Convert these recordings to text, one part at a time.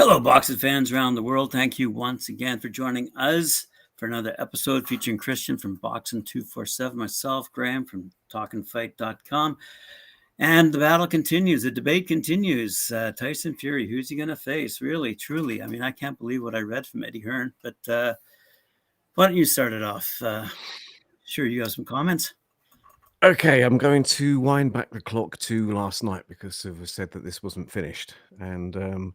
Hello, Boxen fans around the world. Thank you once again for joining us for another episode featuring Kristian from Boxen247, myself, Graeme from TalkinFight.com. And the battle continues. The debate continues. Tyson Fury, who's he going to face? Really, truly. I mean, I can't believe what I read from Eddie Hearn. But why don't you start it off? Sure, you have some comments. Okay, I'm going to wind back the clock to last night because it was said that this wasn't finished. And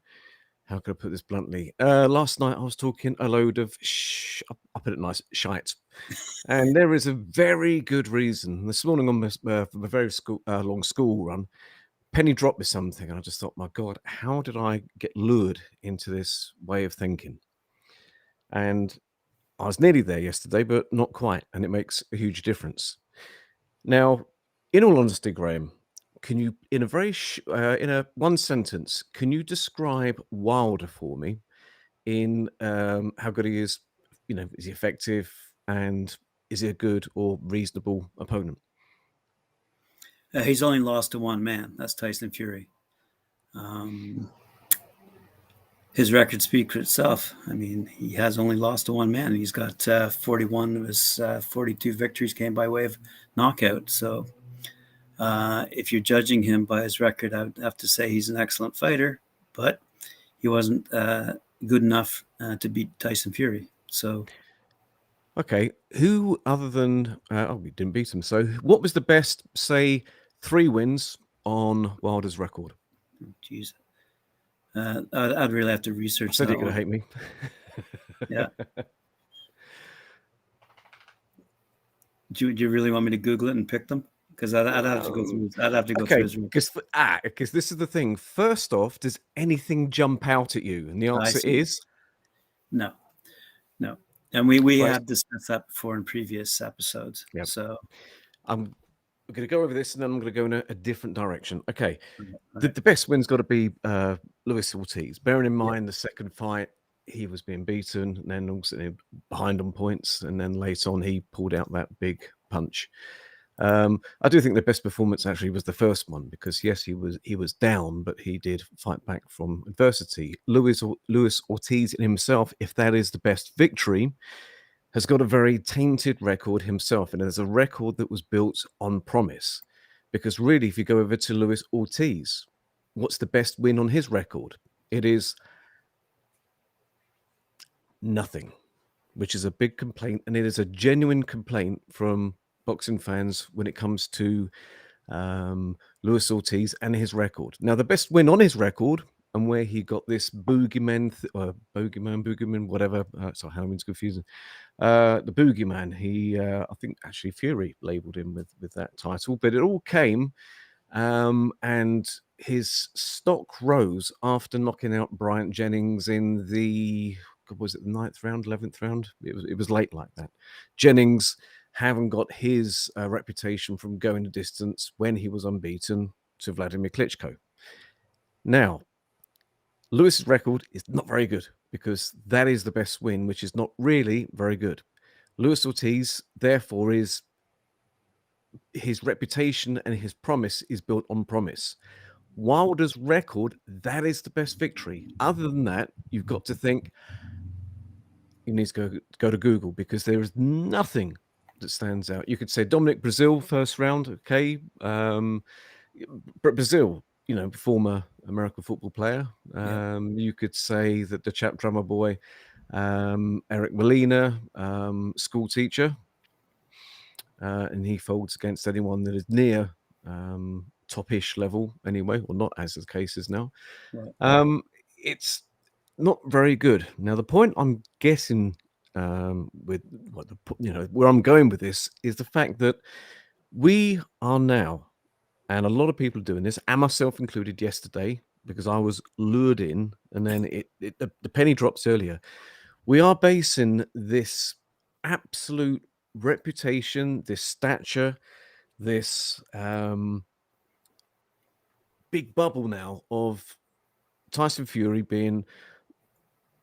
how could I put this bluntly? Last night I was talking a load of I'll put it nice, shite. And there is a very good reason. This morning on my very long school run, Penny dropped me something, and I just thought, my God, how did I get lured into this way of thinking? And I was nearly there yesterday, but not quite, and it makes a huge difference. Now, in all honesty, Graeme, can you, in a one sentence, can you describe Wilder for me in how good he is? You know, is he effective, and is he a good or reasonable opponent? He's only lost to one man. That's Tyson Fury. His record speaks for itself. I mean, he has only lost to one man. He's got 41 of his 42 victories came by way of knockout. So if you're judging him by his record, I would have to say he's an excellent fighter, but he wasn't good enough to beat Tyson Fury. So, Okay, who other than we didn't beat him. So, what was the best, say, 3 wins on Wilder's record? geez, I'd really have to research I said that you're going to hate me. Yeah. Do you really want me to Google it and pick them? Because I'd have to go through. I'd have to go through his. Because this is the thing. First off, does anything jump out at you? And the answer is no. And we Right. have discussed that before in previous episodes. Yep. So I'm going to go over this, and then I'm going to go in a different direction. Okay, right. the best win's got to be Luis Ortiz. Bearing in mind the second fight, he was being beaten, and then also behind on points, and then later on he pulled out that big punch. I do think the best performance actually was the first one, because yes, he was down, but he did fight back from adversity. Luis Ortiz in himself, if that is the best victory, has got a very tainted record himself, and there's a record that was built on promise. Because really, if you go over to Luis Ortiz, what's the best win on his record? It is nothing, which is a big complaint, and it is a genuine complaint from boxing fans when it comes to Luis Ortiz and his record. Now, the best win on his record, and where he got this boogeyman, whatever. Sorry, Halloween's confusing. The boogeyman. He, I think, actually Fury labelled him with that title, but it all came, and his stock rose after knocking out Bryant Jennings in the, was it the 9th round, 11th round? It was late like that. Jennings haven't got his reputation from going the distance when he was unbeaten to Vladimir Klitschko. Now, Lewis's record is not very good, because that is the best win, which is not really very good. Luis Ortiz, therefore, is his reputation and his promise is built on promise. Wilder's record, that is the best victory. Other than that, you've got to think, you need to go to Google, because there is nothing that stands out. You could say Dominic Brazil, first round, okay. But Brazil, former American football player. You could say that the chap drummer boy, Eric Molina, school teacher, and he folds against anyone that is near top-ish level anyway, or not, as the case is now. It's not very good. Now, the point I'm guessing with where I'm going with this is the fact that we are now, and a lot of people are doing this, and myself included yesterday, because I was lured in, and then the penny drops earlier. We are basing this absolute reputation, this stature, this big bubble now of Tyson Fury being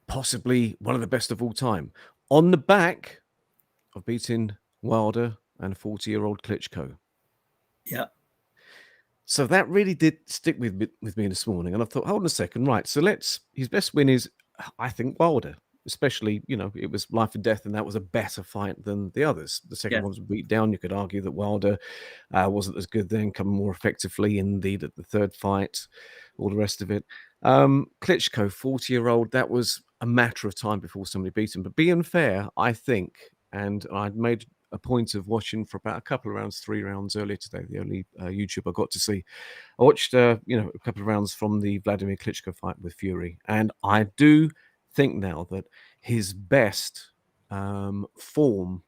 possibly one of the best of all time, on the back of beating Wilder and 40-year-old Klitschko. Yeah. So that really did stick with me this morning, and I thought, hold on a second, right? So his best win is, I think, Wilder, especially, it was life and death, and that was a better fight than the others. The second Yeah. one was beat down. You could argue that Wilder wasn't as good then, coming more effectively indeed at the third fight, all the rest of it. Klitschko, 40-year-old, that was a matter of time before somebody beat him. But being fair, I think, and I'd made a point of watching for about a couple of rounds, 3 rounds earlier today, the only YouTube I got to see. I watched, a couple of rounds from the Vladimir Klitschko fight with Fury, and I do think now that his best form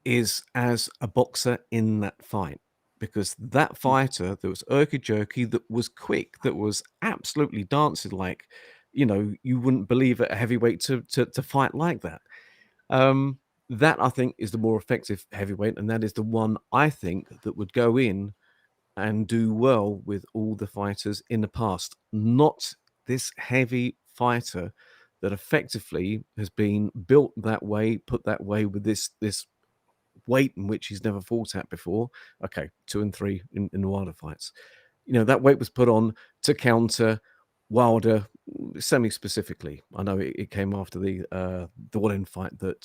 is as a boxer in that fight. Because that fighter that was erky-jerky, that was quick, that was absolutely dancing like, you wouldn't believe at a heavyweight to fight like that. That, I think, is the more effective heavyweight, and that is the one I think that would go in and do well with all the fighters in the past. Not this heavy fighter that effectively has been built that way, put that way with this weight in which he's never fought at before. Okay, 2 and 3 in the Wilder fights. That weight was put on to counter Wilder semi-specifically. I know it came after the one-in fight that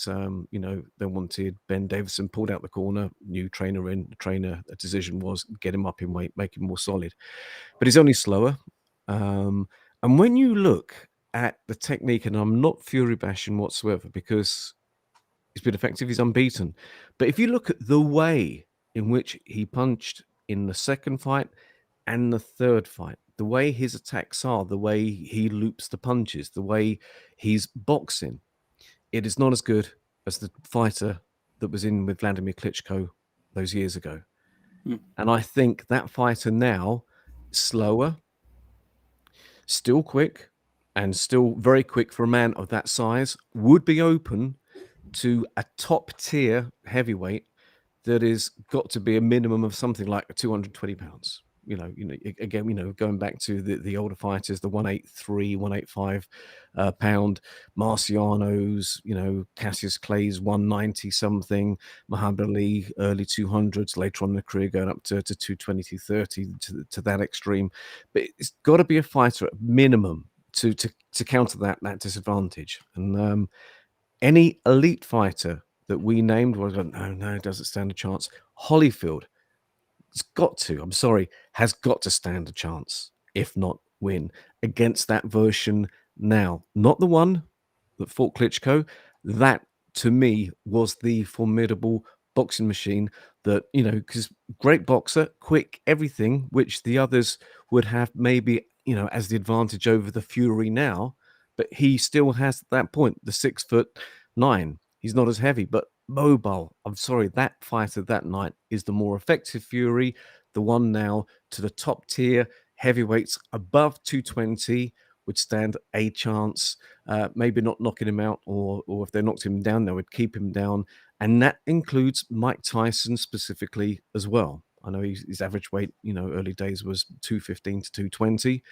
they wanted Ben Davison pulled out the corner, new trainer in. The trainer, a decision was get him up in weight, make him more solid. But he's only slower. And when you look at the technique, and I'm not Fury bashing whatsoever because he's been effective, he's unbeaten. But if you look at the way in which he punched in the second fight and the third fight, the way his attacks are, the way he loops the punches, the way he's boxing, it is not as good as the fighter that was in with Vladimir Klitschko those years ago. And I think that fighter now, slower, still quick, and still very quick for a man of that size, would be open to a top tier heavyweight that is got to be a minimum of something like 220 pounds. Again, going back to the older fighters, the 183, 185 pound Marcianos, Cassius Clay's 190 something, Muhammad Ali early 200s, later on in the career going up to 220, 230 to that extreme. But it's got to be a fighter at minimum to counter that disadvantage. And any elite fighter that we named was no, it doesn't stand a chance. Holyfield, has got to stand a chance, if not win, against that version now. Not the one that fought Klitschko. That, to me, was the formidable boxing machine that, because great boxer, quick, everything, which the others would have maybe, as the advantage over the Fury now. But he still has at that point the 6'9". He's not as heavy, but mobile. I'm sorry, that fighter that night is the more effective Fury, the one now to the top tier heavyweights above 220 would stand a chance, maybe not knocking him out, or if they knocked him down, they would keep him down. And that includes Mike Tyson specifically as well. I know his average weight, early days was 215 to 220,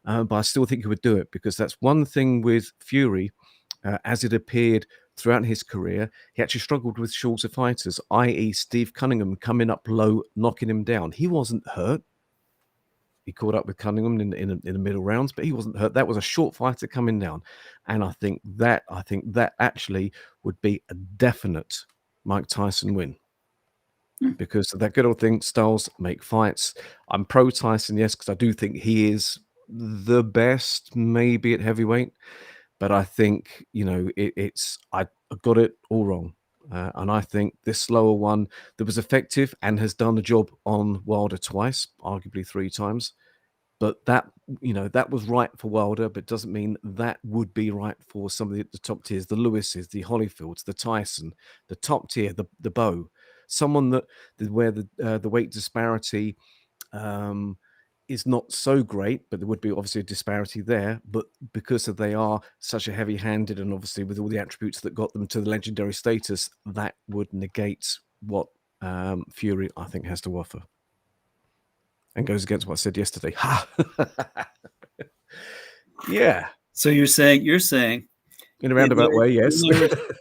but I still think he would do it because that's one thing with Fury, as it appeared throughout his career, he actually struggled with shorter fighters, i.e. Steve Cunningham coming up low, knocking him down. He wasn't hurt. He caught up with Cunningham in the middle rounds, but he wasn't hurt. That was a short fighter coming down. And I think that actually would be a definite Mike Tyson win. Because that good old thing, styles make fights. I'm pro Tyson, yes, because I do think he is the best, maybe at heavyweight. But I think, I got it all wrong. And I think this slower one that was effective and has done the job on Wilder twice, arguably 3 times. But that was right for Wilder, but doesn't mean that would be right for some of the top tiers, the Lewises, the Holyfields, the Tyson, the top tier, the Bow. Someone where the weight disparity is not so great, but there would be obviously a disparity there. But because they are such a heavy-handed, and obviously with all the attributes that got them to the legendary status, that would negate what Fury, I think, has to offer. And goes against what I said yesterday. Yeah. So you're saying in a roundabout way, yes.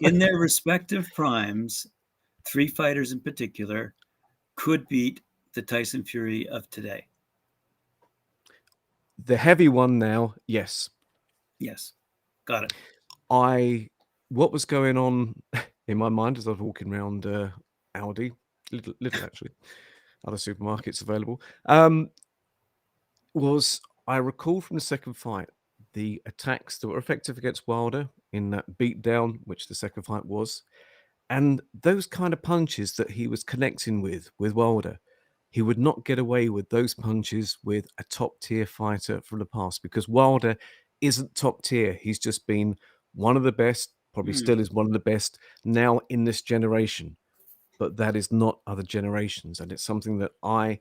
in their respective primes, 3 fighters in particular could beat the Tyson Fury of today? The heavy one now, yes. Yes, got it. What was going on in my mind as I was walking around Aldi, little actually, other supermarkets available, was I recall from the second fight the attacks that were effective against Wilder in that beatdown, which the second fight was, and those kind of punches that he was connecting with Wilder. He would not get away with those punches with a top tier fighter from the past because Wilder isn't top tier. He's just been one of the best, probably still is one of the best now in this generation. But that is not other generations, and it's something that I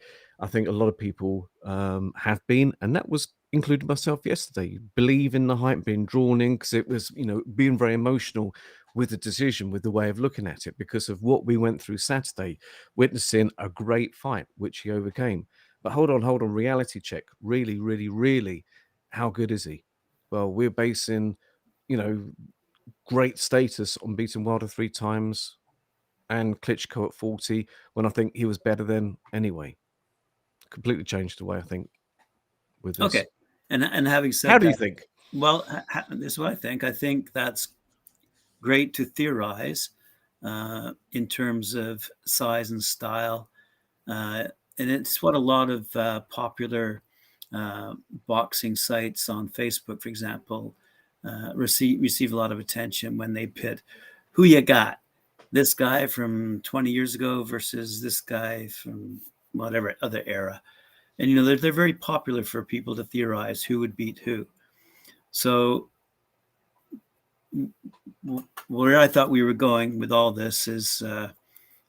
think a lot of people have been, and that was including myself yesterday. Believe in the hype being drawn in because it was, being very emotional with the decision, with the way of looking at it, because of what we went through Saturday, witnessing a great fight which he overcame. But hold on, reality check. Really, really, really, how good is he? Well, we're basing, you know, great status on beating Wilder 3 times and Klitschko at 40 when I think he was better than anyway. Completely changed the way I think with this. Okay, and having said How do that, you think? well, this is what I think. I think that's great to theorize in terms of size and style, and it's what a lot of popular boxing sites on Facebook, for example, receive a lot of attention when they pit who you got, this guy from 20 years ago versus this guy from whatever other era. And they're very popular for people to theorize who would beat who. So where I thought we were going with all this is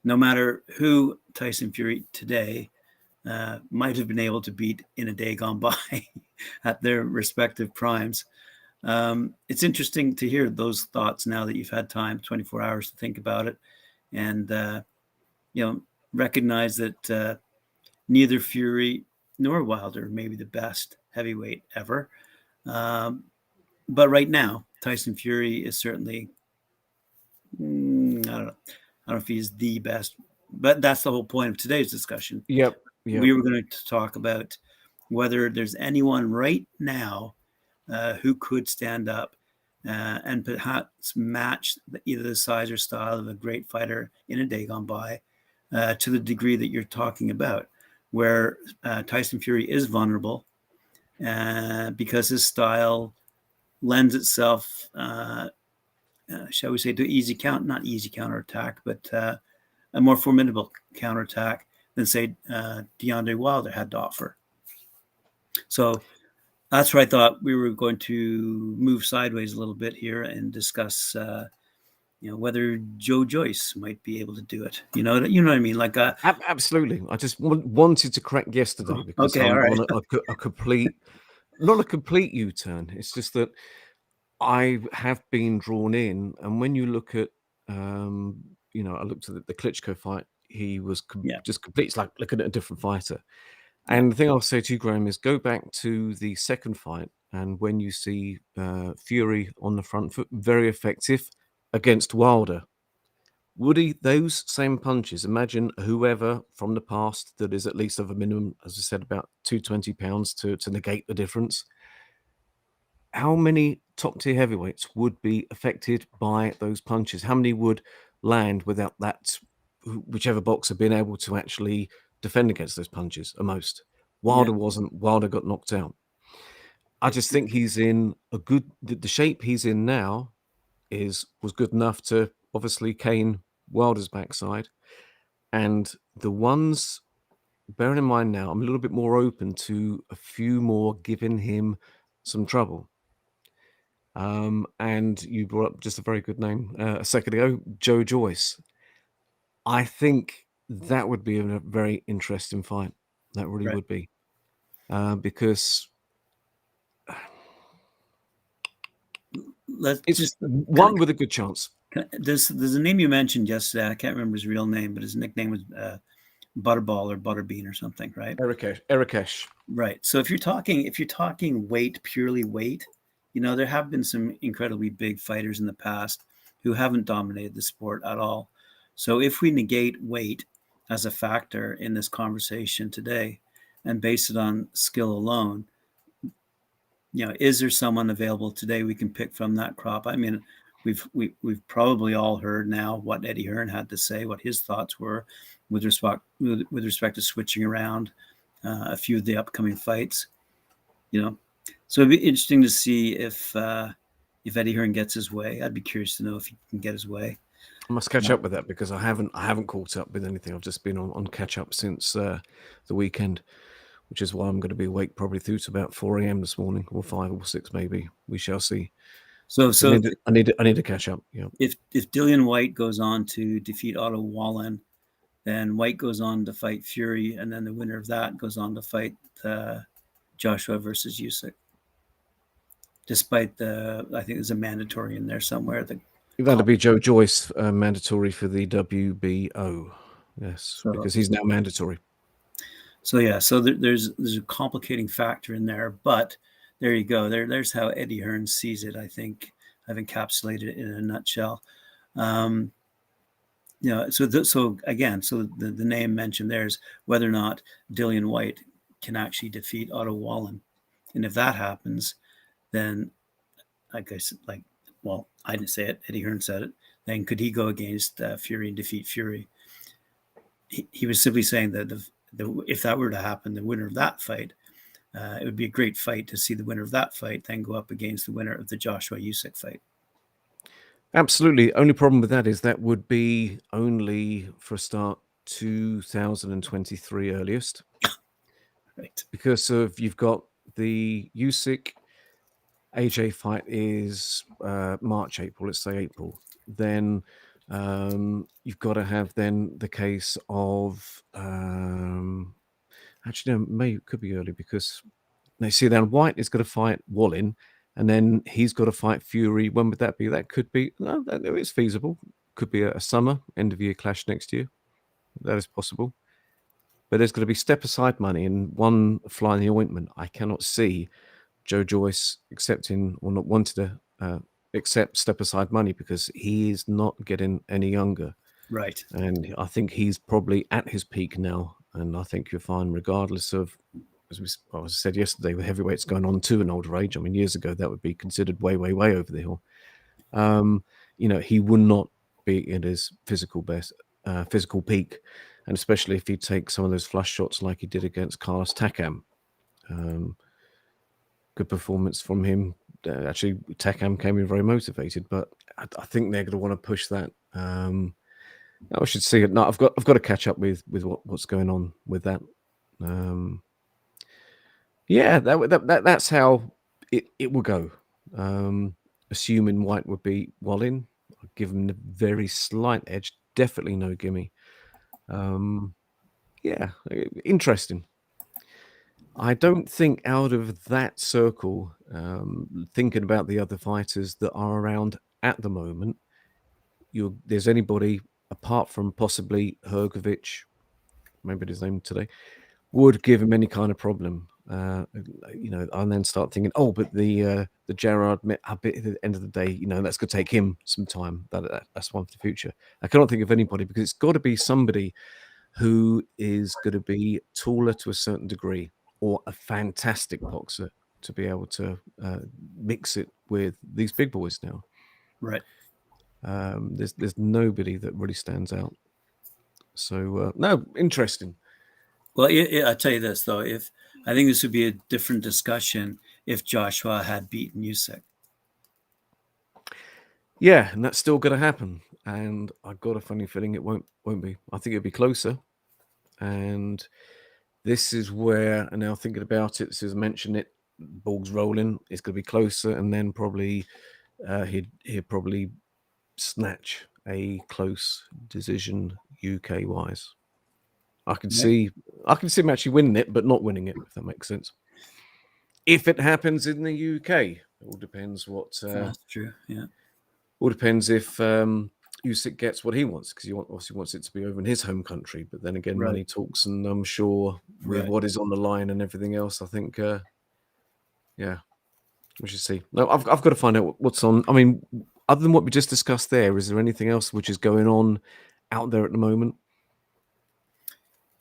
no matter who Tyson Fury today might have been able to beat in a day gone by at their respective primes. It's interesting to hear those thoughts now that you've had time, 24 hours to think about it, and recognize that neither Fury nor Wilder may be the best heavyweight ever. But right now, Tyson Fury is certainly, I don't know if he's the best, but that's the whole point of today's discussion. Yep. We were going to talk about whether there's anyone right now who could stand up and perhaps match either the size or style of a great fighter in a day gone by to the degree that you're talking about, where Tyson Fury is vulnerable because his style lends itself, shall we say, to not easy counterattack, but a more formidable counterattack than, say, Deontay Wilder had to offer. So that's where I thought we were going to move sideways a little bit here and discuss, whether Joyce might be able to do it. You know what I mean? Like, Absolutely. I just wanted to correct yesterday because okay, I'm all right. on a complete, not a complete U-turn. It's just that I have been drawn in, and when you look at, I looked at the Klitschko fight. He was just complete. It's like looking at a different fighter. And the thing I'll say to you, Graeme, is go back to the second fight, and when you see Fury on the front foot, very effective against Wilder. Would those same punches, imagine whoever from the past that is at least of a minimum, as I said, about 220 pounds to negate the difference. How many top tier heavyweights would be affected by those punches? How many would land without that, whichever boxer being able to actually defend against those punches at most? Wilder wasn't. Wilder got knocked out. I just think he's in the shape he's in now was good enough to obviously cane Wilder's backside. And the ones, bearing in mind now, I'm a little bit more open to a few more giving him some trouble. And you brought up just a very good name a second ago, Joyce. I think that would be a very interesting fight. That really would be. Because it's just one with a good chance. There's a name you mentioned yesterday. I can't remember his real name, but his nickname was Butterball or Butterbean or something, right? Erikesh. Right. So if you're talking weight, purely weight, there have been some incredibly big fighters in the past who haven't dominated the sport at all. So if we negate weight, as a factor in this conversation today, and base it on skill alone. Is there someone available today we can pick from that crop? I mean, we've probably all heard now what Eddie Hearn had to say, what his thoughts were with respect to switching around a few of the upcoming fights. So it'd be interesting to see if Eddie Hearn gets his way. I'd be curious to know if he can get his way. I must catch up with that because I haven't caught up with anything. I've just been on catch up since the weekend, which is why I'm going to be awake probably through to about 4 a.m. this morning, or 5 or 6 maybe. We shall see. So I need to catch up. Yeah. If Dillian Whyte goes on to defeat Otto Wallin, then Whyte goes on to fight Fury, and then the winner of that goes on to fight Joshua versus Usyk. Despite I think there's a mandatory in there somewhere. That'll be Joyce mandatory for the WBO. Yes, because he's now mandatory. So there's a complicating factor in there, but there you go. There's how Eddie Hearn sees it. I think I've encapsulated it in a nutshell. So the name mentioned there is whether or not Dillian Whyte can actually defeat Otto Wallin, and if that happens, then I didn't say it. Eddie Hearn said it. Then could he go against Fury and defeat Fury? He was simply saying that if that were to happen, the winner of that fight, it would be a great fight to see the winner of that fight then go up against the winner of the Joshua Usyk fight. Absolutely. Only problem with that is that would be only for a start 2023 earliest. Right. Because you've got the Usyk AJ fight is March, April, let's say April. Then you've got to have then the case of actually no, May could be early because they see then Whyte is going to fight Wallin, and then he's got to fight Fury. When would that be? That could be it's feasible. Could be a summer end of year clash next year. That is possible. But there's going to be step aside money and one fly in the ointment. I cannot see Joe Joyce accepting or not wanting to accept step aside money because he is not getting any younger. Right. And I think he's probably at his peak now. And I think you'll find, as I said yesterday, with heavyweights going on to an older age, I mean, years ago, that would be considered way, way, way over the hill. He would not be at his physical peak. And especially if he takes some of those flush shots like he did against Carlos Takam. Good performance from him. Actually, Takam came in very motivated, but I think they're going to want to push that. I should see it. No, I've got to catch up with what's going on with that. That's how it will go. Assuming Whyte would beat Wallin, I'll give him the very slight edge. Definitely no gimme. Interesting. I don't think out of that circle, thinking about the other fighters that are around at the moment, there's anybody apart from possibly Hrgovic, maybe his name today, would give him any kind of problem. And then start thinking, but the Gerard, at the end of the day, that's going to take him some time. That's one for the future. I cannot think of anybody because it's got to be somebody who is going to be taller to a certain degree or a fantastic boxer to be able to mix it with these big boys now. Right. There's nobody that really stands out. So no, interesting. Well, I'll tell you this though: I think this would be a different discussion if Joshua had beaten Usyk. Yeah, and that's still going to happen. And I've got a funny feeling it won't be. I think it'll be closer. And this is where, and now thinking about it, as I mentioned it, Borg's rolling. It's going to be closer, and then probably he'd probably snatch a close decision UK wise. I can see him actually winning it, but not winning it, if that makes sense. If it happens in the UK, it all depends what. That's true. Yeah. All depends if Usyk gets what he wants, because he obviously wants it to be over in his home country. But then again, money talks, and I'm sure with what is on the line and everything else, I think, we should see. No, I've got to find out what's on. I mean, other than what we just discussed there, is there anything else which is going on out there at the moment?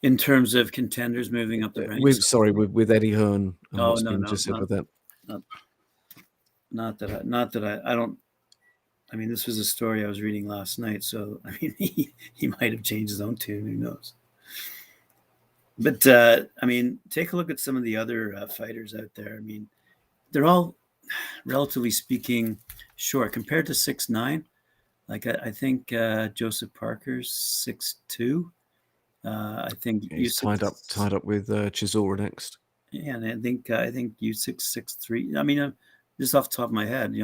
In terms of contenders moving up the ranks? With Eddie Hearn and Oh, what's no, been no, just said with that. not that I don't. I mean, this was a story I was reading last night, so I mean, he might have changed his own tune. Who knows? But I mean, take a look at some of the other fighters out there. I mean, they're all, relatively speaking, short compared to 6'9". Like I think Joseph Parker's 6'2". I think He's tied up with Chisora next. Yeah, and I think Usyk 6'3". I mean, just off the top of my head,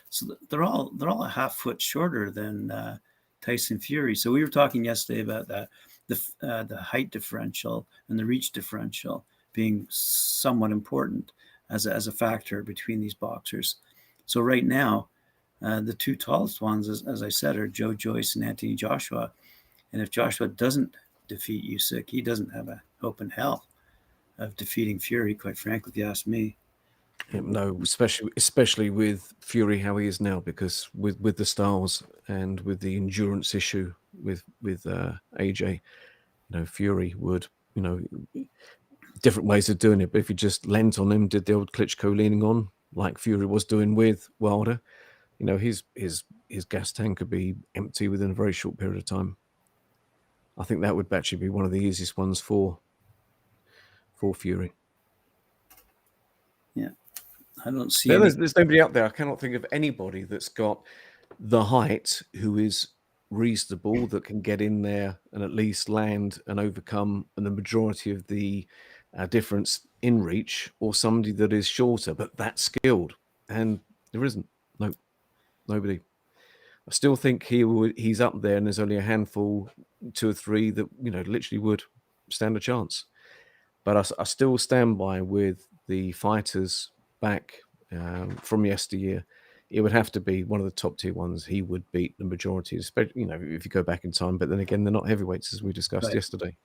so they're all a half foot shorter than Tyson Fury. So we were talking yesterday about that the height differential and the reach differential being somewhat important as a factor between these boxers. So right now, the two tallest ones, as I said, are Joyce and Anthony Joshua. And if Joshua doesn't defeat Usyk, he doesn't have a hope in hell of defeating Fury, quite frankly, if you ask me. No, especially with Fury how he is now, because with the styles and with the endurance issue with AJ, Fury would, different ways of doing it. But if you just lent on him, did the old Klitschko leaning on, like Fury was doing with Wilder, his gas tank could be empty within a very short period of time. I think that would actually be one of the easiest ones for Fury. Yeah, I don't see. There's nobody out there. I cannot think of anybody that's got the height who is reasonable, that can get in there and at least land and overcome the majority of the difference in reach, or somebody that is shorter but that's skilled. And there isn't. No, nobody. I still think he's up there, and there's only a handful, 2 or 3 that literally would stand a chance. But I still stand by with the fighters back from yesteryear. It would have to be one of the top tier ones. He would beat the majority, especially if you go back in time. But then again, they're not heavyweights, as we discussed yesterday.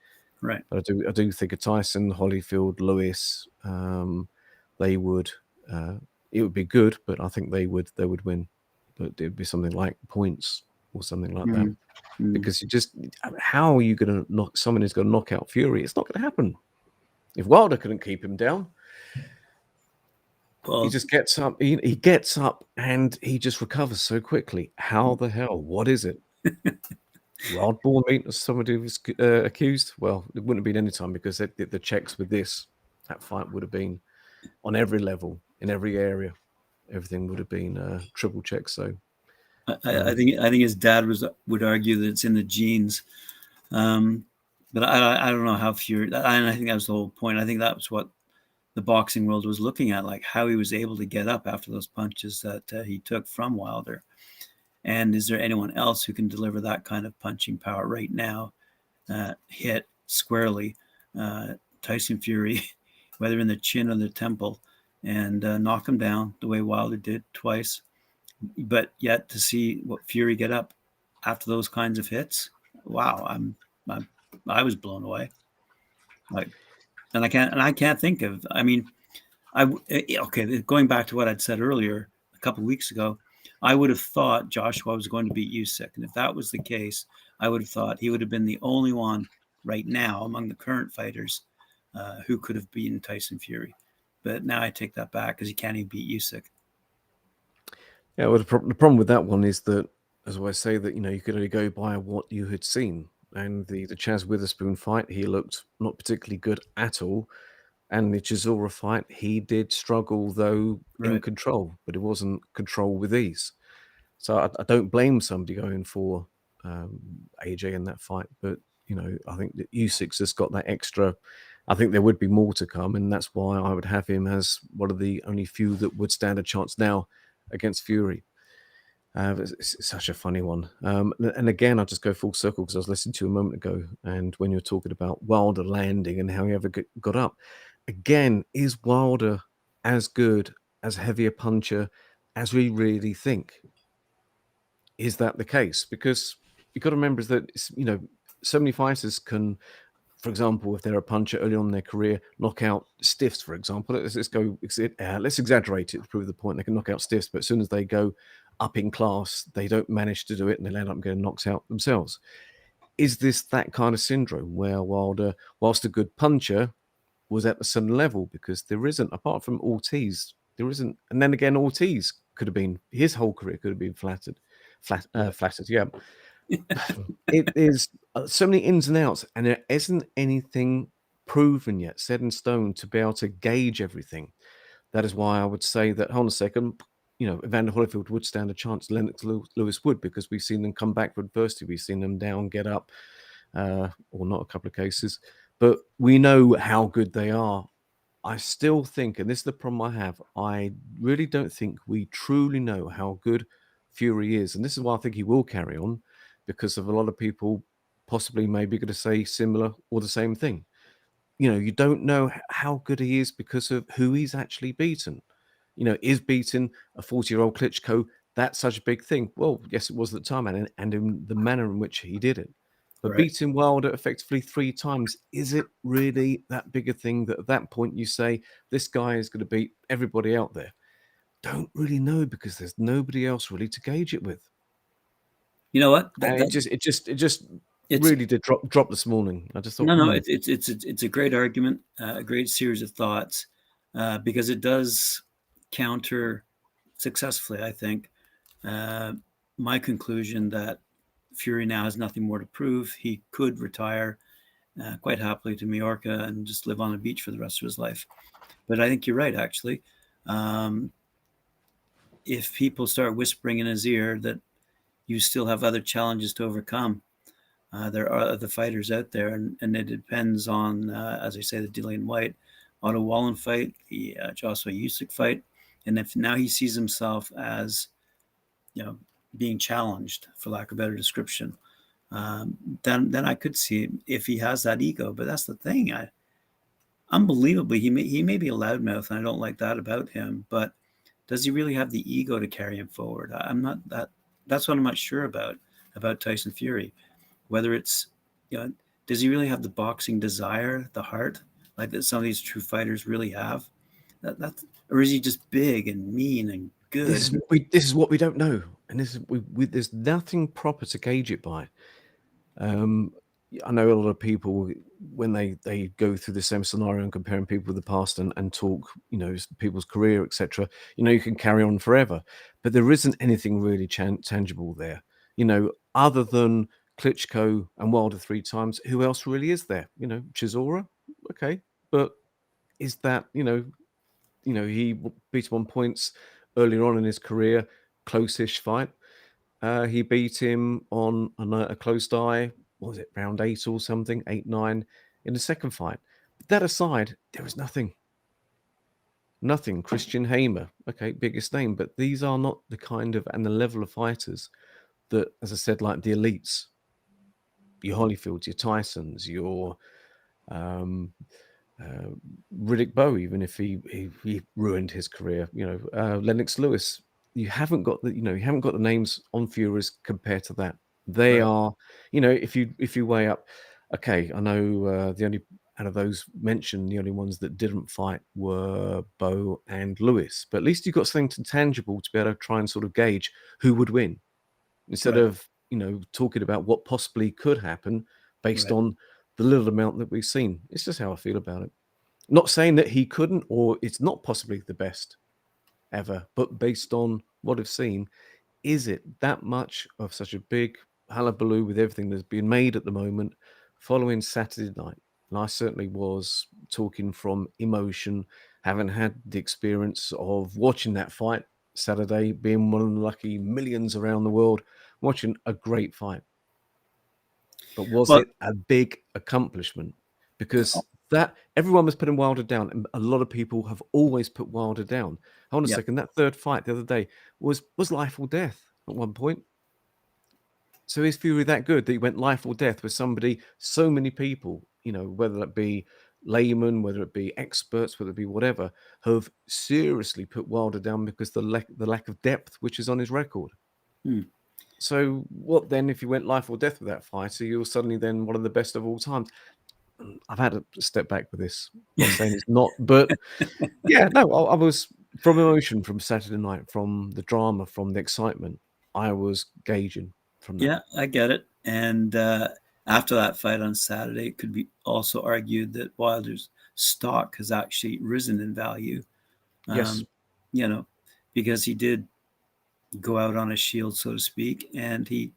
Right. But I do think of Tyson, Holyfield, Lewis. They would. It would be good, but I think they would win. But it would be something like points or something like that. Because how are you going to knock someone who's going to knock out Fury? It's not going to happen. If Wilder couldn't keep him down, he just gets up. He gets up and he just recovers so quickly. How the hell? What is it? Wild boar meat, as somebody was accused? Well, it wouldn't have been any time, because the checks with that fight would have been on every level, in every area. Everything would have been triple checked. So I think his dad would argue that it's in the genes. But I don't know how Fury, and I think that was the whole point. I think that was what the boxing world was looking at, like how he was able to get up after those punches that he took from Wilder. And is there anyone else who can deliver that kind of punching power right now, hit squarely Tyson Fury, whether in the chin or the temple, and knock him down the way Wilder did twice? But yet to see what Fury get up after those kinds of hits, wow, I was blown away. Like, and I can't think of. I mean, okay. Going back to what I'd said earlier a couple of weeks ago, I would have thought Joshua was going to beat Usyk, and if that was the case, I would have thought he would have been the only one right now among the current fighters who could have beaten Tyson Fury. But now I take that back, because he can't even beat Usyk. Yeah, well, the problem with that one is that, as I say, that you could only go by what you had seen. And the Chaz Witherspoon fight, he looked not particularly good at all. And the Chisora fight, he did struggle, though, in control, but it wasn't control with ease. So I don't blame somebody going for AJ in that fight. But, I think that Usyk's just got that extra. I think there would be more to come, and that's why I would have him as one of the only few that would stand a chance now against Fury. It's such a funny one. And again, I'll just go full circle, because I was listening to you a moment ago, and when you were talking about Wilder landing and how he ever got up, again, is Wilder as good, as heavy a puncher as we really think? Is that the case? Because you've got to remember that, so many fighters can, for example, if they're a puncher early on in their career, knock out stiffs, for example. Let's exaggerate it to prove the point. They can knock out stiffs, but as soon as they go up in class, they don't manage to do it, and they end up getting knocked out themselves. is this that kind of syndrome where Wilder, whilst a good puncher, was at a certain level? Because there isn't, apart from Ortiz, there isn't. And then again, Ortiz could have been, his whole career could have been flattered. Flattered, yeah. It is so many ins and outs, and there isn't anything proven yet, set in stone, to be able to gauge everything. That is why I would say that, hold on a second, Evander Holyfield would stand a chance. Lennox Lewis would, because we've seen them come back from adversity. We've seen them down, get up, or not a couple of cases. But we know how good they are. I still think, and this is the problem I have, I really don't think we truly know how good Fury is. And this is why I think he will carry on, because of a lot of people possibly maybe going to say similar or the same thing. You don't know how good he is because of who he's actually beaten. Is beating a 40-year-old Klitschko that such a big thing? Well, yes, it was at the time, and in the manner in which he did it. But Right. beating Wilder effectively 3 times, is it really that big a thing that at that point you say, this guy is going to beat everybody out there? Don't really know, because there's nobody else really to gauge it with. You know what? And it just It's really did drop this morning. I just thought, no, it's a great argument, a great series of thoughts, because it does counter successfully, I think, my conclusion that Fury now has nothing more to prove. He could retire quite happily to Majorca and just live on the beach for the rest of his life. But I think you're right, actually. If people start whispering in his ear that you still have other challenges to overcome, there are other fighters out there, and it depends on, as I say, the Dillian White, Otto Wallen fight, the Joshua Usyk fight, and if now he sees himself as, being challenged, for lack of a better description, then I could see if he has that ego. But that's the thing. Unbelievably, he may be a loudmouth, and I don't like that about him. But does he really have the ego to carry him forward? I'm not that. That's what I'm not sure about Tyson Fury. Whether it's, does he really have the boxing desire, the heart, like that some of these true fighters really have? Or is he just big and mean and good? This is what we don't know, and this is there's nothing proper to gauge it by. I know a lot of people, when they go through the same scenario and comparing people with the past and talk, people's career, etc. You can carry on forever, but there isn't anything really tangible there. Other than Klitschko and Wilder 3 times, who else really is there? Chisora, okay, but is that he beat him on points earlier on in his career, close-ish fight. He beat him on a close die. What was it, round 8 or something, 8-9 in the second fight. But that aside, there was nothing. Nothing. Christian Hamer, okay, biggest name, but these are not the kind of and the level of fighters that, as I said, like the elites, your Holyfields, your Tysons, your Riddick Bowe, even if he ruined his career, Lennox Lewis. You haven't got the names on Furies compared to that. They Right. are, if you weigh up, okay, I know the only out of those mentioned, the only ones that didn't fight were Bowe and Lewis, but at least you've got something tangible to be able to try and sort of gauge who would win, instead Right. of talking about what possibly could happen based Right. on the little amount that we've seen. It's just how I feel about it. Not saying that he couldn't, or it's not possibly the best ever, but based on what I've seen, is it that much of such a big hullabaloo with everything that's been made at the moment following Saturday night? And I certainly was talking from emotion, having had the experience of watching that fight Saturday, being one of the lucky millions around the world, watching a great fight. But was Well, it a big accomplishment? Because that everyone was putting Wilder down, and a lot of people have always put Wilder down. Hold on a yeah. second, that third fight the other day was life or death at one point. So is Fury that good that he went life or death with somebody, so many people, whether it be laymen, whether it be experts, whether it be whatever, have seriously put Wilder down because the lack of depth which is on his record. Hmm. So what then if you went life or death with that fighter, you're suddenly then one of the best of all time? I've had to step back with this. I'm not saying it's not, but yeah, no, I was from emotion, from Saturday night, from the drama, from the excitement. I was gauging from that. Yeah, I get it. And after that fight on Saturday, it could be also argued that Wilder's stock has actually risen in value. Yes. You know, because he did go out on a shield, so to speak, and he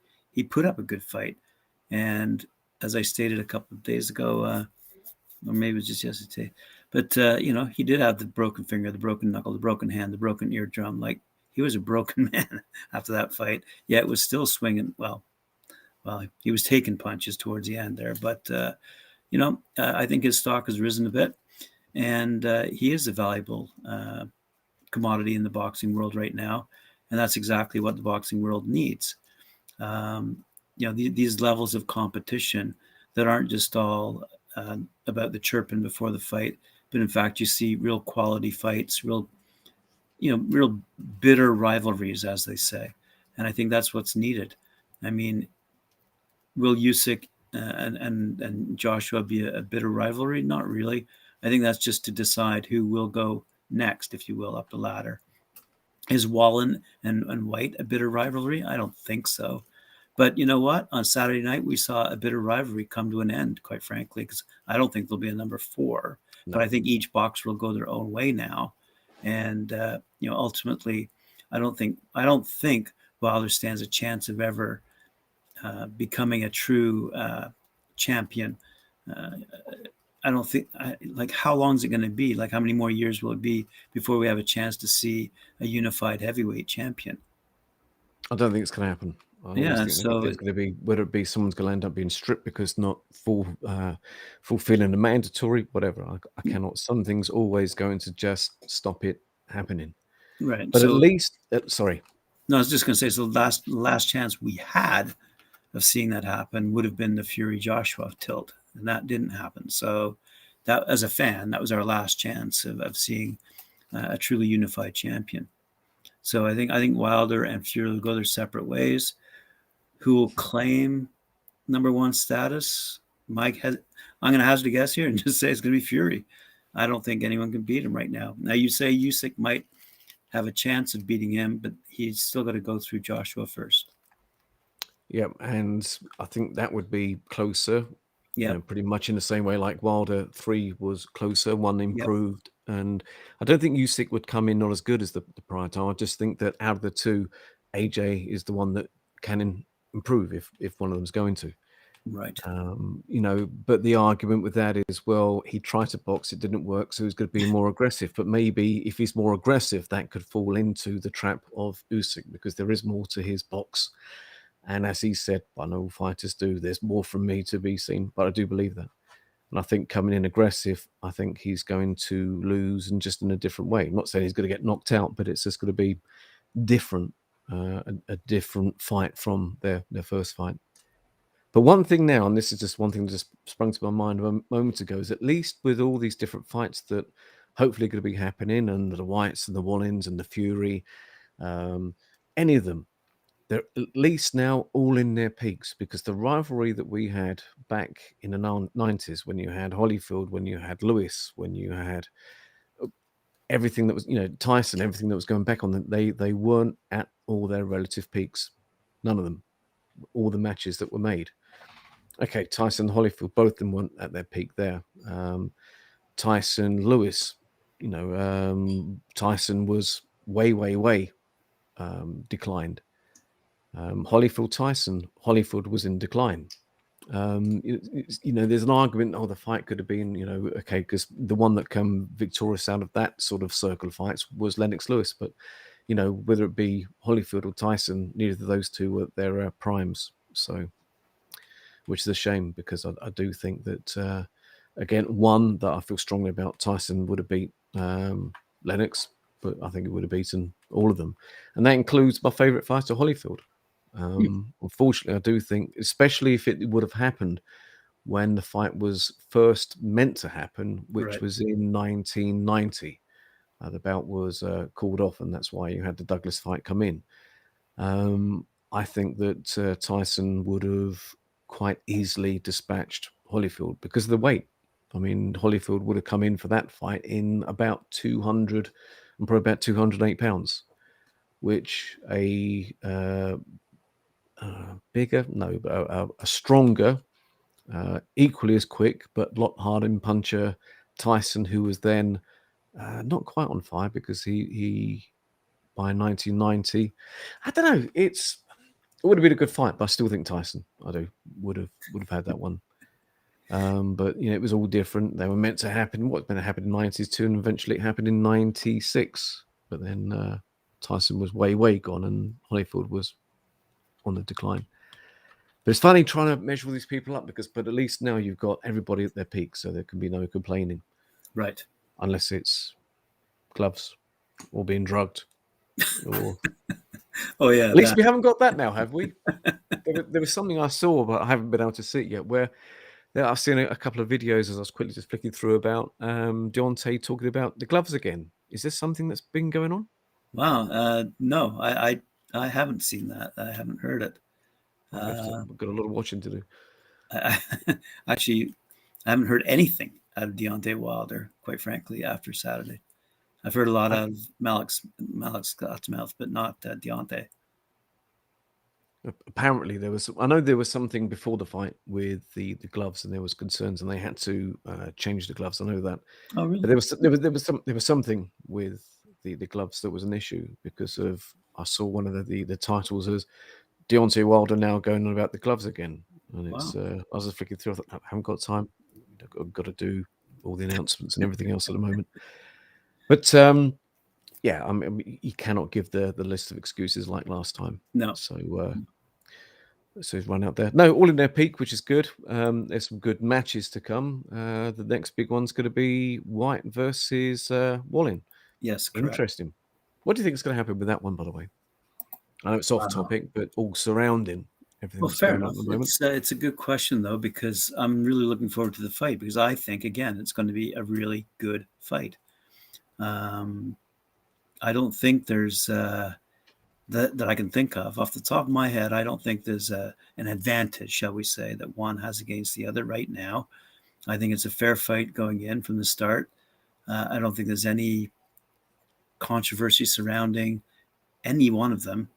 put up a good fight. And as I stated a couple of days ago, or maybe it was just yesterday, but he did have the broken finger, the broken knuckle, the broken hand, the broken eardrum. Like, he was a broken man after that fight. Yeah, it was still swinging. Well, he was taking punches towards the end there, but I think his stock has risen a bit, and he is a valuable commodity in the boxing world right now, and that's exactly what the boxing world needs. Um, these levels of competition that aren't just all about the chirping before the fight, but in fact you see real quality fights, real bitter rivalries, as they say, and I think that's what's needed. I mean, will Usyk and Joshua be a bitter rivalry? Not really. I think that's just to decide who will go next, if you will, up the ladder. Is Wallen and White a bitter rivalry? I don't think so. But you know what? On Saturday night, we saw a bitter rivalry come to an end, quite frankly, because I don't think there'll be a number 4. But No. I think each boxer will go their own way now. And, ultimately, I don't think Wilder stands a chance of ever becoming a true champion. Uh, I don't think, like, how long is it going to be? Like, how many more years will it be before we have a chance to see a unified heavyweight champion? I don't think it's going to happen. I always Yeah. think So, there's going to be, whether it be someone's going to end up being stripped because not fulfilling the mandatory, whatever. I cannot. Something's always going to just stop it happening. right. But at So, least, sorry. no, I was just going to say, so the last chance we had of seeing that happen would have been the Fury Joshua tilt, and that didn't happen. So, that, as a fan, that was our last chance of seeing a truly unified champion. So I think Wilder and Fury will go their separate ways. Who will claim number 1 status? I'm going to hazard a guess here and just say it's going to be Fury. I don't think anyone can beat him right now. Now, you say Usyk might have a chance of beating him, but he's still got to go through Joshua first. Yeah, and I think that would be closer, Yep. pretty much in the same way like Wilder 3 was closer, 1 Yep. improved. And I don't think Usyk would come in not as good as the prior time. I just think that out of the two, AJ is the one that can improve if one of them's going to. Right. But the argument with that is, well, he tried to box, it didn't work, so he's going to be more aggressive. But maybe if he's more aggressive, that could fall into the trap of Usyk because there is more to his box. And as he said, I know all fighters do, there's more from me to be seen. But I do believe that. And I think coming in aggressive, I think he's going to lose and just in a different way. I'm not saying he's going to get knocked out, but it's just going to be different, a different fight from their first fight. But one thing now, and this is just one thing that just sprung to my mind a moment ago, is at least with all these different fights that hopefully are going to be happening, and the Whites and the Wallins and the Fury, any of them, they're at least now all in their peaks because the rivalry that we had back in the 90s when you had Holyfield, when you had Lewis, when you had everything that was, Tyson, everything that was going back on them, they weren't at all their relative peaks. None of them. All the matches that were made. Okay, Tyson, Holyfield, both of them weren't at their peak there. Tyson, Lewis, Tyson was way declined. Holyfield, Tyson, Holyfield was in decline. There's an argument, the fight could have been, okay, because the one that came victorious out of that sort of circle of fights was Lennox Lewis. But, whether it be Holyfield or Tyson, neither of those two were their primes. So, which is a shame because I do think that, again, one that I feel strongly about, Tyson would have beat Lennox, but I think it would have beaten all of them. And that includes my favourite fighter, Holyfield. Unfortunately, I do think, especially if it would have happened when the fight was first meant to happen, which Right. was in 1990. The bout was called off, and that's why you had the Douglas fight come in. I think that Tyson would have quite easily dispatched Holyfield because of the weight. I mean, Holyfield would have come in for that fight in about 200 and probably about 208 pounds, which a stronger equally as quick, but a lot harder in puncher. Tyson, who was then not quite on fire because he by 1990, I don't know. It would have been a good fight, but I still think Tyson. Would have had that one. But it was all different. They were meant to happen. What's meant to happen in '92, and eventually it happened in '96. But then Tyson was way gone, and Holyfield was on the decline. But it's funny trying to measure all these people up but at least now you've got everybody at their peak, so there can be no complaining. Right. Unless it's gloves or being drugged. Or Oh yeah. at least we haven't got that now, have we? There was something I saw, but I haven't been able to see it yet, where I've seen a couple of videos as I was quickly just flicking through about Deontay talking about the gloves again. Is this something that's been going on? Wow. No, I haven't seen that. I haven't heard it. I've got a lot of watching to do. Actually, I haven't heard anything out of Deontay Wilder, quite frankly, after Saturday. I've heard a lot out of Malik Scott's-Mouth, but not Deontay. Apparently I know there was something before the fight with the gloves, and there was concerns, and they had to change the gloves. I know that. Oh, really? But there was something with the gloves that was an issue because of, I saw one of the titles as Deontay Wilder now going on about the gloves again, and it's I was just flicking through. I thought, I haven't got time. I've got to do all the announcements and everything else at the moment. But yeah, I mean, you cannot give the list of excuses like last time. No. So he's run out there. No, all in their peak, which is good. There's some good matches to come. The next big one's going to be White versus Wallin. Yes, correct. Interesting. What do you think is going to happen with that one, by the way? I know it's off topic, but all surrounding everything that's going on at the moment. It's a good question, though, because I'm really looking forward to the fight, because I think, again, it's going to be a really good fight. I don't think there's that I can think of off the top of my head. I don't think there's an advantage, shall we say, that one has against the other right now. I think it's a fair fight going in from the start. I don't think there's any controversy surrounding any one of them,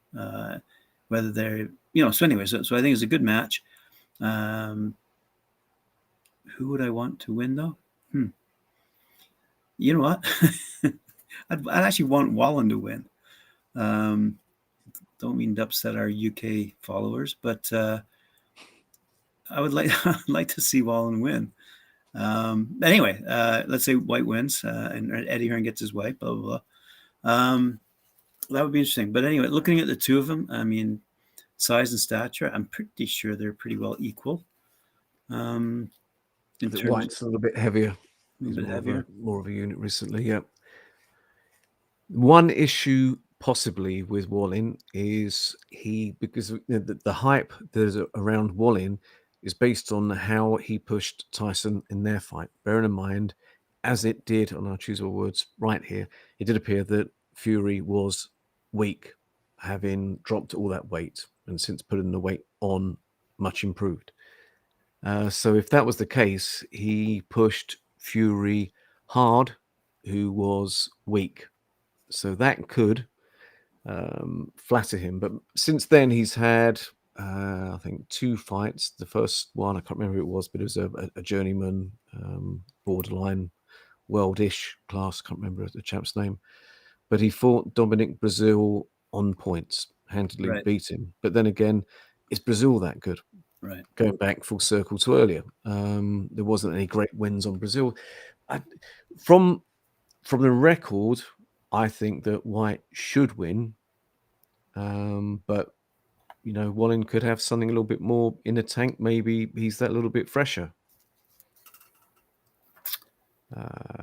whether they're, so anyway, so I think it's a good match. Who would I want to win, though? You know what? I'd actually want Wallin to win. Don't mean to upset our UK followers, but I would like to see Wallin win. Anyway, let's say White wins and Eddie Hearn gets his way, blah, blah, blah. That would be interesting. But anyway, looking at the two of them, I mean, size and stature, I'm pretty sure they're pretty well equal. White's a little bit heavier. More of a unit recently, yeah. One issue possibly with Wallin is because the hype that is around Wallin is based on how he pushed Tyson in their fight. Bearing in mind, as it did, and I'll choose my words right here, it did appear that Fury was weak, having dropped all that weight, and since putting the weight on, much improved. So if that was the case, he pushed Fury hard, who was weak. So that could flatter him. But since then, he's had, I think, 2 fights. The first one, I can't remember who it was, but it was a journeyman, borderline world-ish class. Can't remember the chap's name. But he fought Dominic Brazil on points, handily beat him. But then again, is Brazil that good? Right. Going back full circle to earlier, there wasn't any great wins on Brazil. From the record, I think that White should win, but Wallin could have something a little bit more in the tank. Maybe he's that little bit fresher.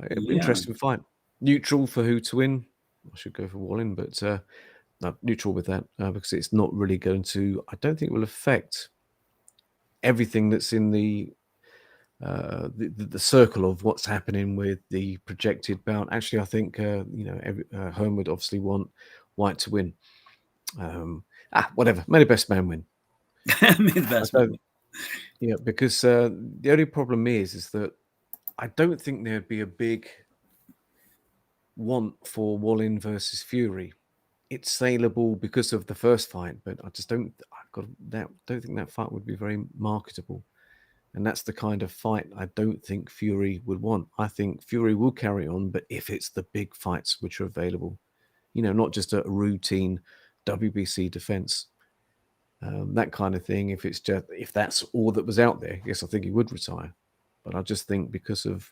It'll be an interesting fight. Neutral for who to win. I should go for Wallin, but no, neutral with that because it's not really going to. I don't think it will affect everything that's in the circle of what's happening with the projected bout. Actually, I think Hearn would obviously want White to win. Whatever. May the best man win. May the best man win. Yeah, because the only problem is that I don't think there'd be a big want for Wallin versus Fury. It's saleable because of the first fight, but I just don't. Don't think that fight would be very marketable. And that's the kind of fight I don't think Fury would want. I think Fury will carry on, but if it's the big fights which are available, not just a routine WBC defense, that kind of thing. If that's all that was out there, yes, I think he would retire. But I just think because of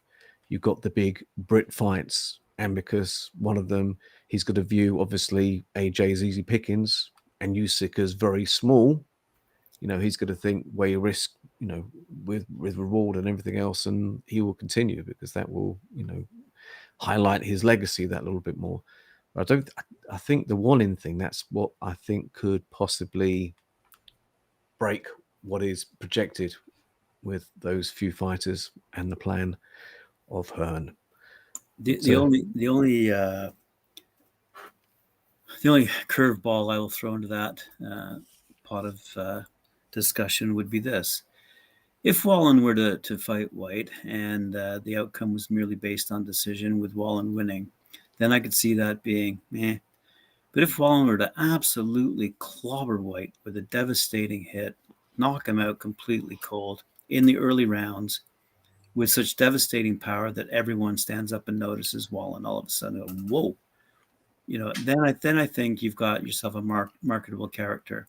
you've got the big Brit fights, and because one of them he's got a view, obviously AJ is easy pickings and Usyk is very small. He's got to think where you risk, with reward and everything else, and he will continue because that will, highlight his legacy that little bit more. But I think the one-in thing, that's what I think could possibly break what is projected with those few fighters and the plan of Hearn. The only curveball I will throw into that pot of discussion would be this: if Wallen were to fight White and the outcome was merely based on decision with Wallen winning, then I could see that being meh. But if Wallen were to absolutely clobber White with a devastating hit, knock him out completely cold in the early rounds with such devastating power that everyone stands up and notices Wallen, all of a sudden, whoa, then I think you've got yourself a marketable character.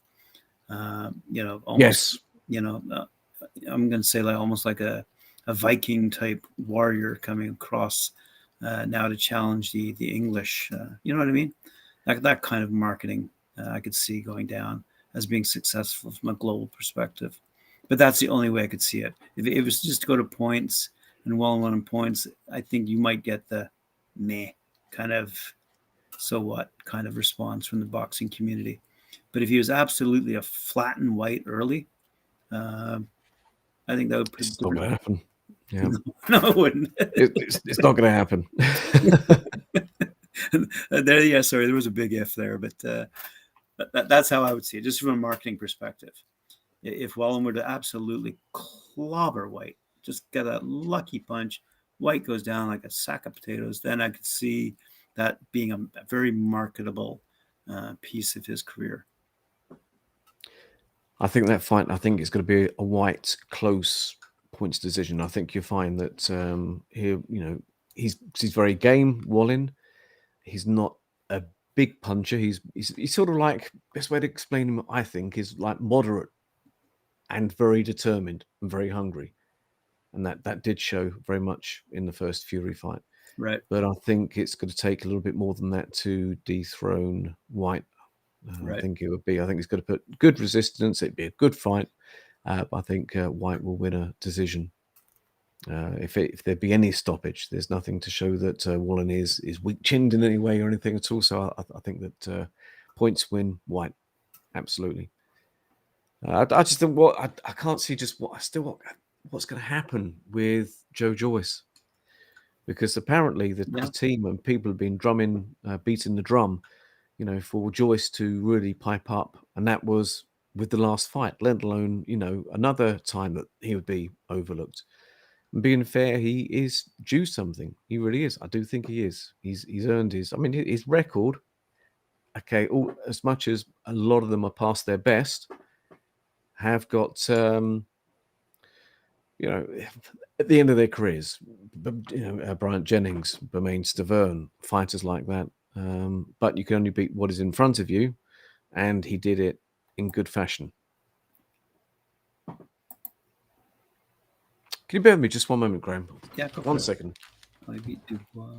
Almost, yes. I'm going to say almost like a Viking type warrior coming across now to challenge the English. You know what I mean? That kind of marketing I could see going down as being successful from a global perspective. But that's the only way I could see it. If it was just to go to points and Wallen on points, I think you might get the meh kind of so what kind of response from the boxing community. But if he was absolutely a flattened White early, I think that would put. It's not going to happen. Yeah. No, it wouldn't. It's not going to happen. There was a big if there, but that's how I would see it, just from a marketing perspective. If Wallen were to absolutely clobber White, just get a lucky punch, White goes down like a sack of potatoes, then I could see that being a very marketable piece of his career. I think that fight, it's going to be a White close points decision. I think you'll find that he's very game, Wallen. He's not a big puncher. He's sort of like, best way to explain him, I think, is like moderate and very determined and very hungry. And that did show very much in the first Fury fight. Right. But I think it's going to take a little bit more than that to dethrone White. Right. I think it's going to put good resistance. It'd be a good fight. But I think White will win a decision. If there be any stoppage, there's nothing to show that Wallen is weak-chinned in any way or anything at all. So I think that points win White. Absolutely. I just think I can't see just what's going to happen with Joe Joyce. Because apparently the team and people have been beating the drum, for Joyce to really pipe up. And that was with the last fight, let alone, another time that he would be overlooked. And being fair, he is due something. He really is. I do think he is. He's earned his record. Okay, as much as a lot of them are past their best, have got, at the end of their careers, Bryant Jennings, Bermain Stavern, fighters like that. But you can only beat what is in front of you, and he did it in good fashion. Can you bear with me just one moment, Graeme? Yeah, go for 1 second. I beat Dubois.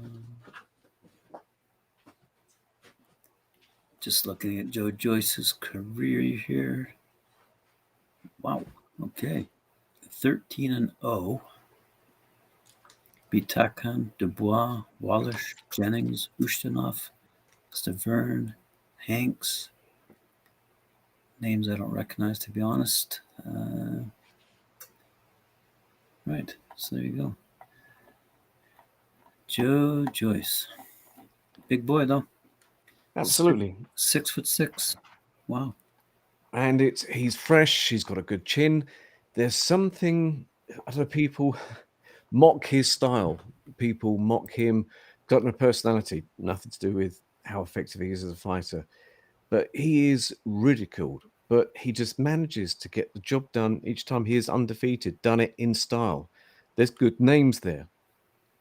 Just looking at Joe Joyce's career here. Wow. Okay. 13-0. Beat Takhan, Dubois, Wallace, Jennings, Ustinov, Stavern, Hanks. Names I don't recognize, to be honest. Right. So there you go. Joe Joyce. Big boy, though. Absolutely. 6'6". Wow. And he's fresh. He's got a good chin. There's something, other people mock his style. People mock him. Got no personality. Nothing to do with how effective he is as a fighter. But he is ridiculed but he just manages to get the job done each time. He is undefeated, done it in style. There's good names there.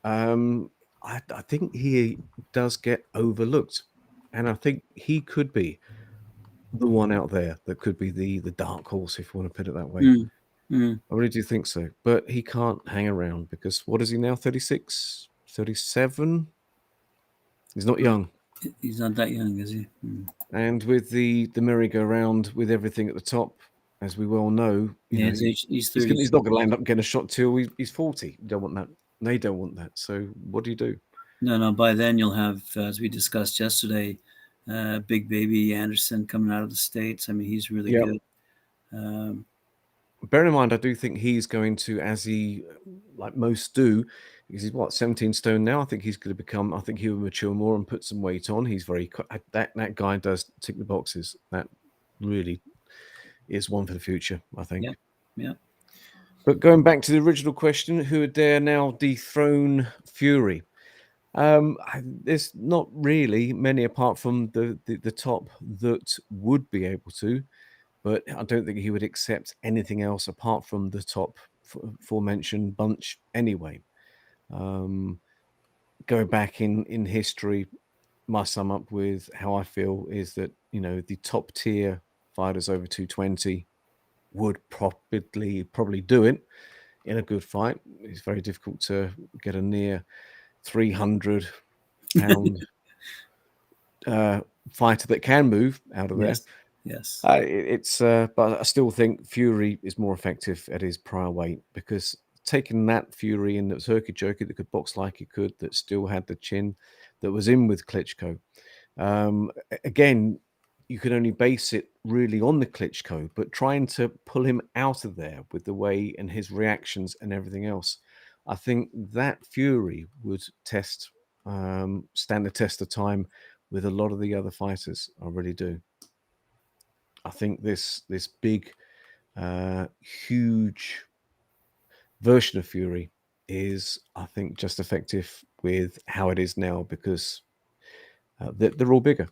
I think he does get overlooked, and I think he could be the one out there that could be the dark horse, if you want to put it that way. I really do think so. But he can't hang around because what is he now? 36, 37? He's not young. He's not that young, is he? And with the merry-go-round, with everything at the top, as we well know, He's 30. he's not going to land up getting a shot till he's 40. You don't want that. They don't want that. So what do you do? No. By then you'll have, as we discussed yesterday, Big Baby Anderson coming out of the States. I mean, he's really good. Bear in mind, I do think he's going to, as he, like most do, because he's 17 stone now. I think he's going to become. I think he will mature more and put some weight on. He's very that guy does tick the boxes. That really is one for the future, I think. Yeah. But going back to the original question, who would dare now dethrone Fury? There's not really many apart from the top that would be able to, but I don't think he would accept anything else apart from the top aforementioned bunch anyway. Going back in history, my sum up with how I feel is that, the top tier fighters over 220 would probably do it in a good fight. It's very difficult to get a near 300-pound fighter that can move out of there. Yes. But I still think Fury is more effective at his prior weight, because taking that Fury in that was herky-jerky, that could box like he could, that still had the chin, that was in with Klitschko. Again, you can only base it really on the Klitschko, but trying to pull him out of there with the way and his reactions and everything else, I think that Fury would stand the test of time with a lot of the other fighters. I really do. I think this big, huge version of Fury is, I think, just effective with how it is now, because they're all bigger,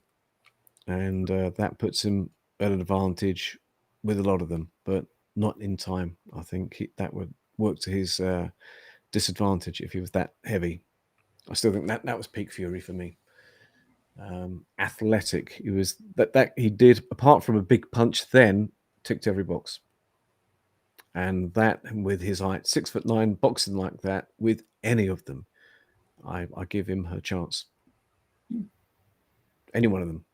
and that puts him at an advantage with a lot of them, but not in time. I think that would work to his disadvantage if he was that heavy. I still think that was peak Fury for me. Athletic, he was that he did, apart from a big punch, then ticked every box. And that, with his height, 6'9", boxing like that, with any of them, I give him her chance. Any one of them.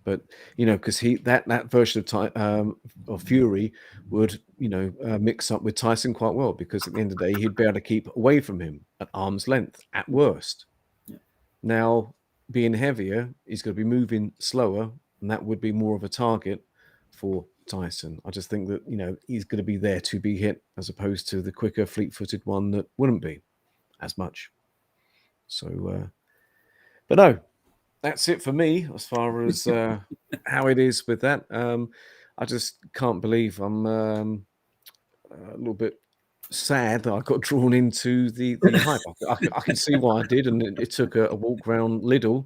But because that version of Fury would mix up with Tyson quite well, because at the end of the day he'd be able to keep away from him at arm's length at worst. Yeah. Now, being heavier, he's going to be moving slower, and that would be more of a target for Tyson. I just think that he's going to be there to be hit, as opposed to the quicker, fleet-footed one that wouldn't be as much. So, but no. That's it for me as far as how it is with that. I just can't believe I'm a little bit sad that I got drawn into the hype. I can see why I did, and it took a walk around Lidl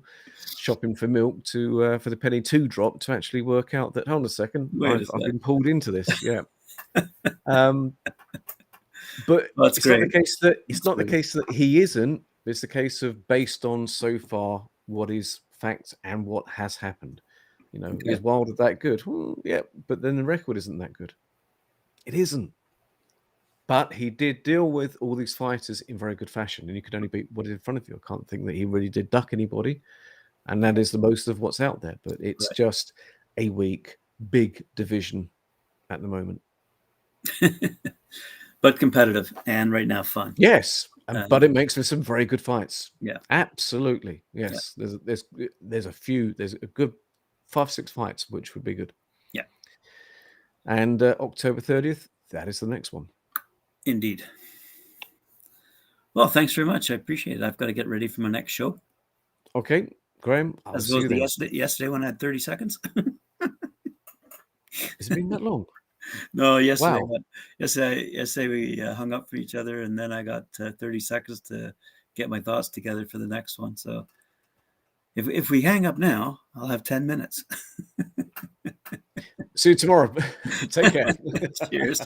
shopping for milk to for the penny 2 drop to actually work out that, hold on a second, I've been pulled into this. Yeah. But it's not the case that he isn't. It's the case of, based on so far what is fact and what has happened. Is Wilder that good? Well, yeah, but then the record isn't that good. It isn't. But he did deal with all these fighters in very good fashion, and you could only beat what is in front of you. I can't think that he really did duck anybody, and that is the most of what's out there. But it's just a weak, big division at the moment. But competitive, and right now fun. Yes, but it makes for some very good fights. Yeah, absolutely. Yes, yeah. There's a good 5-6 fights which would be good. Yeah, and October 30th, that is the next one. Indeed. Well, thanks very much. I appreciate it. I've got to get ready for my next show. Okay, Graeme. I'll see you then. Yesterday when I had 30 seconds. Has it been that long? No, yesterday. Wow. Yesterday we hung up for each other, and then I got 30 seconds to get my thoughts together for the next one. So if we hang up now, I'll have 10 minutes. See you tomorrow. Take care. Cheers.